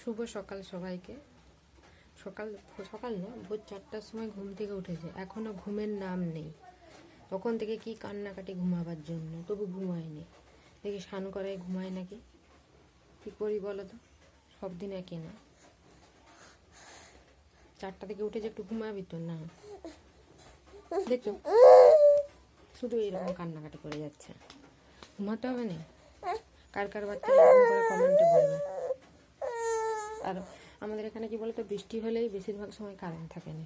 শুভ সকাল সবাইকে। সকাল সকাল না, ভোর 4টার সময় ঘুম থেকে উঠেছে, এখনো ঘুমের নাম নেই। তখন থেকে কি কান্নাকাটি ঘুমাবার জন্য, তবু ঘুমায়নি। দেখি স্নান করায় ঘুমায় নাকি, কী করি বলো তো? সব দিন একই না। 4টা থেকে উঠে যে একটু ঘুমাবি তো না, দেখো শুধু এরকম কান্নাকাটি করে যাচ্ছে। ঘুমাতে হবে না? কার কার বাচ্চা এরকম করে কমেন্টে বলবে। আর আমাদের এখানে কি বলতো, বৃষ্টি হলেই বেশিরভাগ সময় কারেন্ট থাকে না,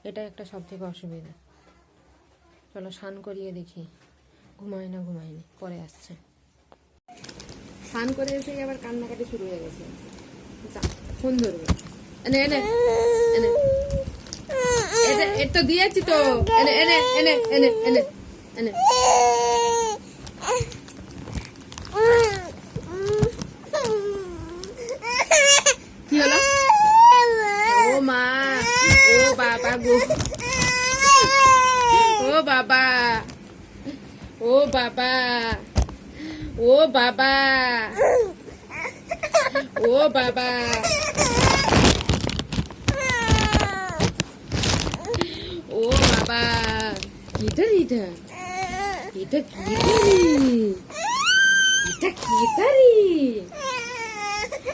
এটা একটা সব থেকে অসুবিধা। চলো স্নান করিয়ে দেখি ঘুমায় না ঘুমায়নি, পরে আসছে। স্নান করে এসে আবার কান্নাকাটি শুরু হয়ে গেছে। ফোন ধরবে, এনে এনে এনে এটা দিয়েছি তো, এনে এনে এনে এনে এনে এনে কি হলো? ও মা, ও বাবা গো, ও বাবা, ও বাবা, ও বাবা, ও বাবা, ও বাবা। এটা এটা এটা কি করি, এটা কি করি?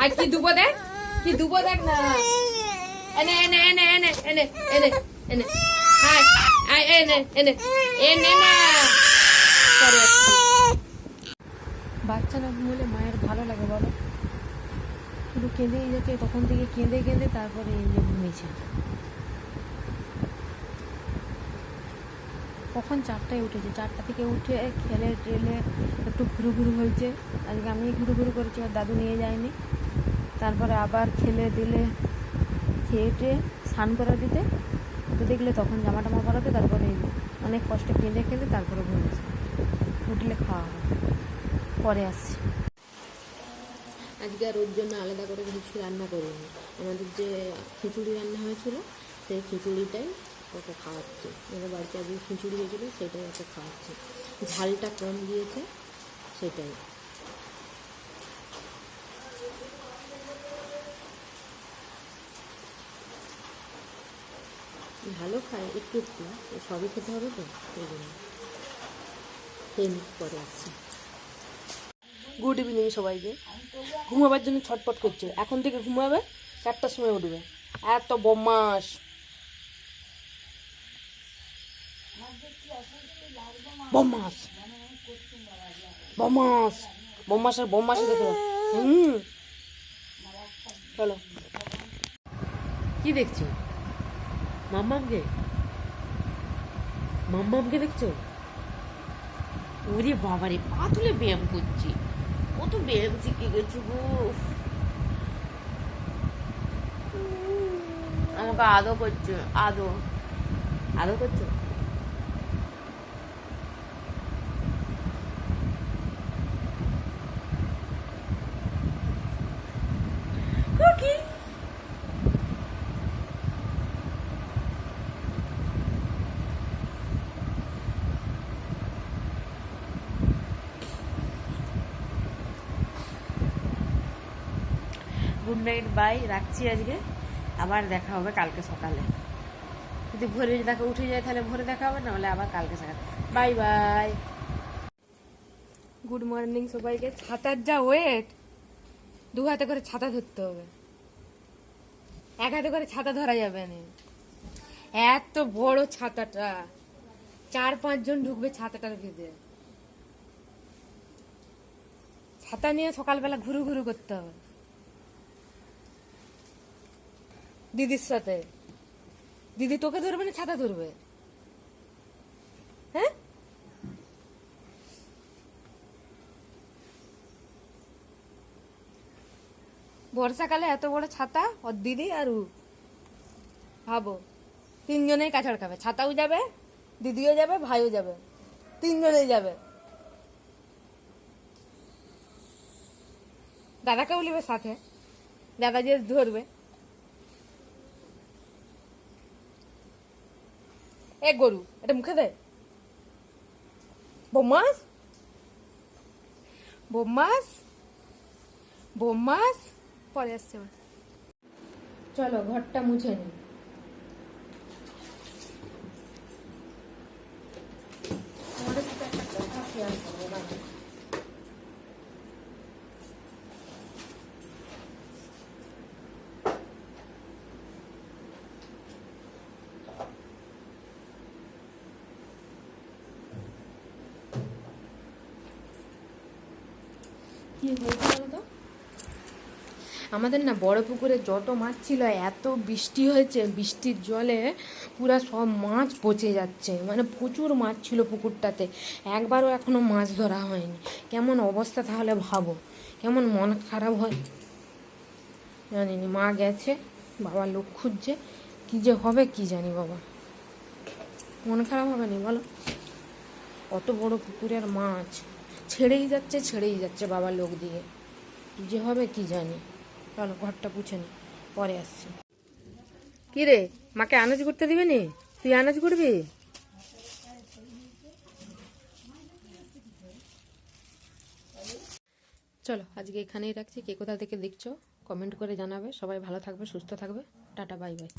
আর কি দুবো দেখ, কি দুবো দেখ না। এনে এনে এনে এনে এনে এনে এনে হাই আই এনে এনে এনে না। বাচ্চা না ঘুমলে মায়ের ভালো লাগে বলো? শুধু কেঁদেই যাচ্ছে, তখন থেকে কেঁদে কেঁদে তারপরে এই যে ঘুমিয়েছে। কখন 4টায় উঠেছে, 4টা থেকে উঠে খেলে টেলে একটু ঘুরু ঘুরু হয়েছে। আজকে আমি ঘুরু ঘুরু করেছি, আর দাদু নিয়ে যায়নি। তারপরে আবার খেলে দিলে, খেয়ে টেয়ে স্নান করা দিতে তো দেখলে, তখন জামা টামা পরাতে, তারপরে অনেক কষ্টে কেঁদে কেঁদে তারপরে ঘুমিয়েছে। উঠলে খাওয়া হবে, পরে আসছি। আজকে আর ওর জন্য আলাদা করে কিছু রান্না করিনি। আমাদের যে খিচুড়ি রান্না হয়েছিল, সেই খিচুড়িটাই ওকে খাওয়াচ্ছে। আমাদের বাড়িতে আজকে খিচুড়ি হয়েছিল, সেটাই ওকে খাওয়াচ্ছে। ঝালটা কম দিয়েছে, সেটাই। ভালো খায় একটু একটু, সবই খেতে হবে তো, সেই জন্য। খেয়ে পরে আসছি। গুড ইভিনিং সবাইকে। ঘুমাবার জন্য ছটপট করছে, এখন থেকে ঘুমাবে, 4টার সময় উঠবে। এত বদমাস, বদমাস, বদমাস, বদমাস আর বদমাসই দেখে। চলো। কি দেখছো? মাম্মামকে, মাম্মামকে দেখছো? ওরে বাবারে, পা তুলে ব্যায়াম করছি। কত ব্যায়াম শিখে গেছো গো। আমাকে আদো করছো, আদো আদো করছো। কি গুড নাইট, বাই, রাখছি আজকে। আবার দেখা হবে কালকে সকালে। যদি ভোরে দেখা উঠে যায় তাহলে ভোরে দেখা হবে, নাহলে আবার কালকে সকালে। বাই বাই, গুড মর্নিং সবাইকে। ছাতার যা ওয়েট, 2 হাতে করে ছাতা ধরতে হবে, 1 হাতে করে ছাতা ধরা যাবে না। এত বড় ছাতাটা, 4-5 জন ঢুকবে ছাতাটার ভিতরে। ছাতা নিয়ে সকালবেলা ঘুরু ঘুরু করতে হবে দিদির সাথে। দিদি তোকে ধরবে না, ছাতা ধরবে? হ্যাঁ, বর্ষাকালে এত বড় ছাতা, ওর দিদি আর ও, ভাবো 3 জনেই কাছাড় খাবে। ছাতাও যাবে, দিদিও যাবে, ভাইও যাবে, 3 জনেই যাবে। দাদাকেও নেবে সাথে, দাদা যে ধরবে। এ গরু, এটা মুখে দে। বোমাস, বোমাস, বোমাস, পরে আসছে আমার। চলো ঘরটা মুছে নিই। তোমাদের সাথে একটা কথা শেয়ার করবো বাবা। কি হয়েছে বলো তো? আমাদের না বড় পুকুরে যত মাছ ছিল, এত বৃষ্টি হয়েছে, বৃষ্টির জলে পুরা সব মাছ পচে যাচ্ছে। মানে প্রচুর মাছ ছিল পুকুরটাতে, একবারও এখনো মাছ ধরা হয়নি। কেমন অবস্থা তাহলে ভাবো, কেমন মন খারাপ হয়। জানি না, মা গেছে, বাবা লোক খুঁজছে, কী যে হবে কি জানি বাবা। মন খারাপ হবে না বলো? অত বড় পুকুরের মাছ ছেড়েই যাচ্ছে বাবা লোক দিয়ে, কী যে হবে কি জানি। চলো ঘরটা পুছে নি, পরে আসছি। কি রে, মাকে আনাজ করতে দিবি নি? তুই আনাজ করবি? চলো আজকে এখানেই রাখছি। কে কোথা থেকে দেখছো কমেন্ট করে জানাবে। সবাই ভালো থাকবে, সুস্থ থাকবে। Tata, bye bye.